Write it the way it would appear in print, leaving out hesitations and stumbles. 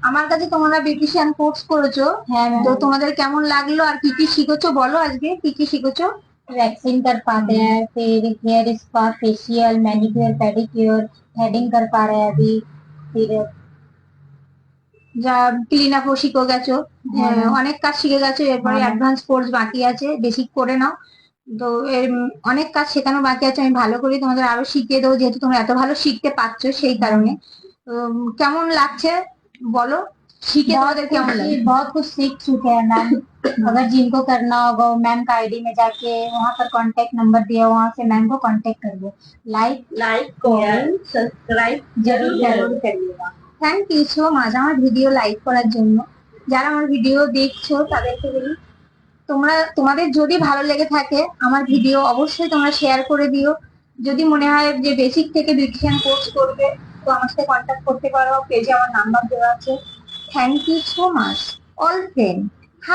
আমার কাছে তোমরা বিউটিশিয়ান কোর্স করেছো। है তো मैम। তোমাদের কেমন লাগলো আর কি কি শিখেছো বলো, আজকে কি কি শিখেছো? वैक्सिंग कर पाते हैं, फिर hair spa, facial, manicure, pedicure, threading कर पा रहे हैं अभी। फिर যা ক্লিন আপও শিখে গেছো। है मैम। অনেক কাজ শিখে গেছো, এরপরে हाँ मैम। অ্যাডভান্স কোর্স বাকি আছে, বেসিক করে নাও। তো এর অনেক কাজ শেখানো বাকি আছে, আমি ভালো করে তোমাদের আরো শিখিয়ে দেবো, যেহেতু তোমরা এত ভালো শিখতে পারছো সেই हाँ কারণে। मैम। কেমন লাগছে বলো, শিখে তোমাদের কেমন লাগে? बहुत कुछ सीख चुके हैं मैम। अगर जिनको करना होगा वो मैम का आईडी में जाके वहाँ पर कांटेक्ट नंबर दिया, वहाँ से मैम को कांटेक्ट करिए। Like like share comment subscribe जरूर जरूर करिए। करिएगा। থ্যাংক ইউ সো মাচ আমার ভিডিও লাইক করার জন্য। যারা আমার ভিডিও দেখছো তাদেরকে বলি, তোমরা তোমাদের যদি ভালো লেগে থাকে আমার ভিডিও অবশ্যই তোমরা শেয়ার করে দিও। যদি মনে হয় যে বেসিক থেকে বিউটিশিয়ান কোর্স করবে, তো আমার সাথে কন্ট্যাক্ট করতে পারো, পেজে আমার নাম্বার দেওয়া আছে। Thank you so much all friend.